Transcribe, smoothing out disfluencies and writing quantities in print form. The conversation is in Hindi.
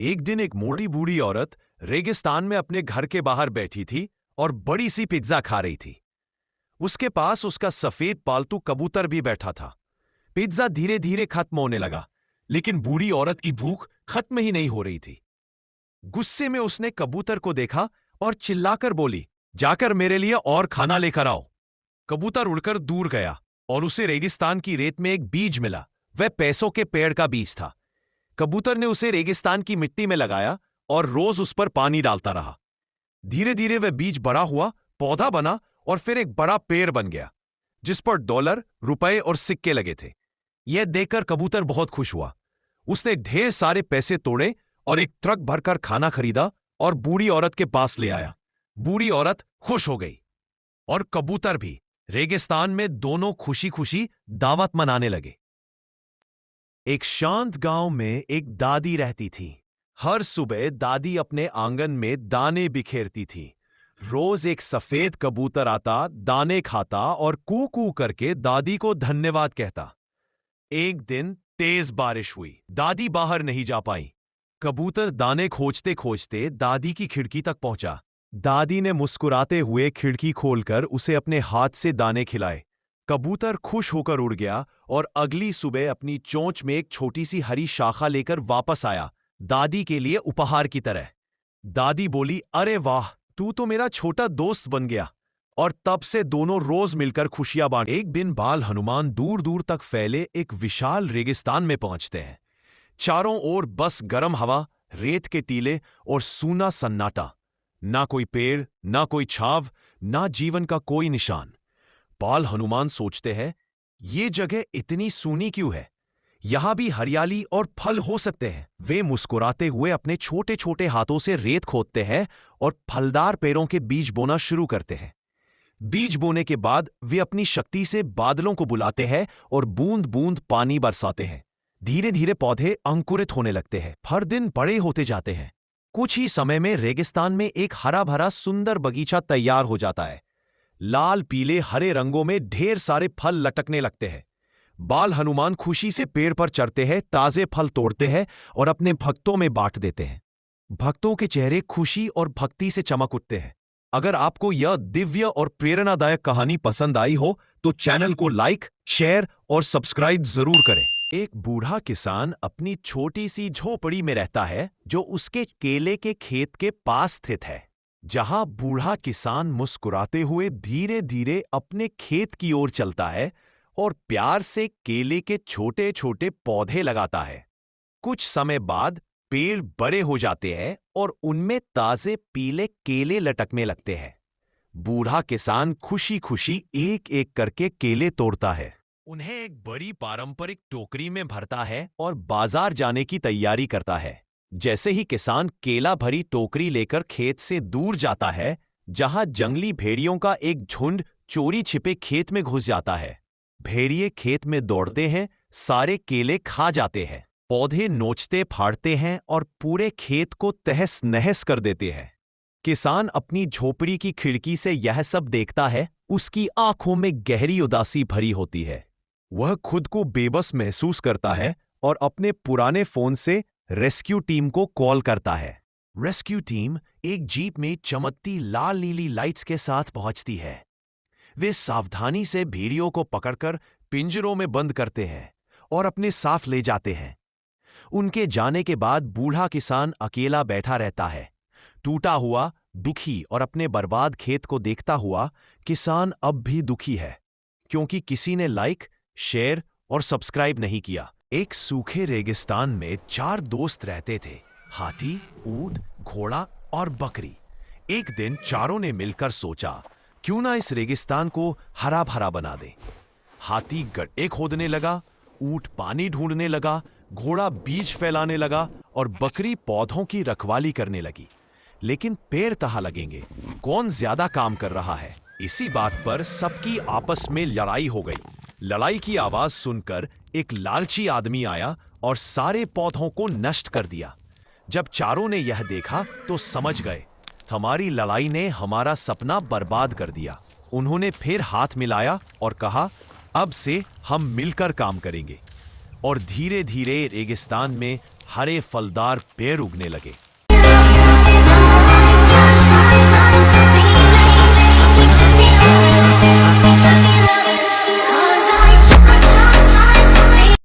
एक दिन एक मोटी बूढ़ी औरत रेगिस्तान में अपने घर के बाहर बैठी थी और बड़ी सी पिज्जा खा रही थी। उसके पास उसका सफेद पालतू कबूतर भी बैठा था। पिज्जा धीरे धीरे खत्म होने लगा, लेकिन बूढ़ी औरत की भूख खत्म ही नहीं हो रही थी। गुस्से में उसने कबूतर को देखा और चिल्लाकर बोली, जाकर मेरे लिए और खाना लेकर आओ। कबूतर उड़कर दूर गया और उसे रेगिस्तान की रेत में एक बीज मिला। वह पैसों के पेड़ का बीज था। कबूतर ने उसे रेगिस्तान की मिट्टी में लगाया और रोज उस पर पानी डालता रहा। धीरे धीरे वह बीज बड़ा हुआ, पौधा बना और फिर एक बड़ा पेड़ बन गया, जिस पर डॉलर, रुपए और सिक्के लगे थे। यह देखकर कबूतर बहुत खुश हुआ। उसने ढेर सारे पैसे तोड़े और एक ट्रक भरकर खाना खरीदा और बूढ़ी औरत के पास ले आया। बूढ़ी औरत खुश हो गई और कबूतर भी। रेगिस्तान में दोनों खुशी खुशी दावत मनाने लगे। एक शांत गांव में एक दादी रहती थी। हर सुबह दादी अपने आंगन में दाने बिखेरती थी। रोज एक सफेद कबूतर आता, दाने खाता और कू कू करके दादी को धन्यवाद कहता। एक दिन तेज बारिश हुई। दादी बाहर नहीं जा पाई। कबूतर दाने खोजते खोजते दादी की खिड़की तक पहुंचा। दादी ने मुस्कुराते हुए खिड़की खोलकर उसे अपने हाथ से दाने खिलाए। कबूतर खुश होकर उड़ गया और अगली सुबह अपनी चोंच में एक छोटी सी हरी शाखा लेकर वापस आया, दादी के लिए उपहार की तरह। दादी बोली, अरे वाह, तू तो मेरा छोटा दोस्त बन गया। और तब से दोनों रोज मिलकर खुशियां बांट। एक दिन बाल हनुमान दूर दूर तक फैले एक विशाल रेगिस्तान में पहुंचते हैं। चारों ओर बस गर्म हवा, रेत के टीले और सूना सन्नाटा। ना कोई पेड़, ना कोई छाव, ना जीवन का कोई निशान। बाल हनुमान सोचते हैं, ये जगह इतनी सूनी क्यों है? यहां भी हरियाली और फल हो सकते हैं। वे मुस्कुराते हुए अपने छोटे छोटे हाथों से रेत खोदते हैं और फलदार पेड़ों के बीज बोना शुरू करते हैं। बीज बोने के बाद वे अपनी शक्ति से बादलों को बुलाते हैं और बूंद बूंद पानी बरसाते हैं। धीरे धीरे पौधे अंकुरित होने लगते हैं। हर दिन बड़े होते जाते हैं। कुछ ही समय में रेगिस्तान में एक हरा भरा सुंदर बगीचा तैयार हो जाता है। लाल, पीले, हरे रंगों में ढेर सारे फल लटकने लगते हैं। बाल हनुमान खुशी से पेड़ पर चढ़ते हैं, ताजे फल तोड़ते हैं और अपने भक्तों में बांट देते हैं। भक्तों के चेहरे खुशी और भक्ति से चमक उठते हैं। अगर आपको यह दिव्य और प्रेरणादायक कहानी पसंद आई हो तो चैनल को लाइक, शेयर और सब्सक्राइब जरूर करें। एक बूढ़ा किसान अपनी छोटी सी झोपड़ी में रहता है, जो उसके केले के खेत के पास स्थित है। जहां बूढ़ा किसान मुस्कुराते हुए धीरे धीरे अपने खेत की ओर चलता है और प्यार से केले के छोटे छोटे पौधे लगाता है। कुछ समय बाद पेड़ बड़े हो जाते हैं और उनमें ताजे पीले केले लटकने लगते हैं। बूढ़ा किसान खुशी खुशी एक एक करके केले तोड़ता है, उन्हें एक बड़ी पारंपरिक टोकरी में भरता है और बाजार जाने की तैयारी करता है। जैसे ही किसान केला भरी टोकरी लेकर खेत से दूर जाता है, जहां जंगली भेड़ियों का एक झुंड चोरी छिपे खेत में घुस जाता है। भेड़िए खेत में दौड़ते हैं, सारे केले खा जाते हैं। पौधे नोचते फाड़ते हैं और पूरे खेत को तहस नहस कर देते हैं। किसान अपनी झोपड़ी की खिड़की से यह सब देखता है। उसकी आंखों में गहरी उदासी भरी होती है। वह खुद को बेबस महसूस करता है और अपने पुराने फोन से रेस्क्यू टीम को कॉल करता है। रेस्क्यू टीम एक जीप में चमकती लाल नीली लाइट्स के साथ पहुंचती है। वे सावधानी से भेड़ियों को पकड़कर पिंजरों में बंद करते हैं और अपने साथ ले जाते हैं। उनके जाने के बाद बूढ़ा किसान अकेला बैठा रहता है। टूटा हुआ, दुखी और अपने बर्बाद खेत को देखता हुआ किसान अब भी दुखी है, क्योंकि किसी ने लाइक, शेयर और सब्सक्राइब नहीं किया। एक सूखे रेगिस्तान में 4 दोस्त रहते थे, हाथी, ऊंट, घोड़ा और बकरी। एक दिन चारों ने मिलकर सोचा, क्यों ना इस रेगिस्तान को हरा भरा बना दे। हाथी गड्ढे खोदने लगा, ऊंट पानी ढूंढने लगा, घोड़ा बीज फैलाने लगा और बकरी पौधों की रखवाली करने लगी। लेकिन पेड़ कहाँ लगेंगे? कौन ज्यादा काम कर रहा है? इसी बात पर सबकी आपस में लड़ाई हो गई। लड़ाई की आवाज सुनकर एक लालची आदमी आया और सारे पौधों को नष्ट कर दिया। जब चारों ने यह देखा तो समझ गए, हमारी लड़ाई ने हमारा सपना बर्बाद कर दिया। उन्होंने फिर हाथ मिलाया और कहा, अब से हम मिलकर काम करेंगे। और धीरे धीरे रेगिस्तान में हरे फलदार पेड़ उगने लगे।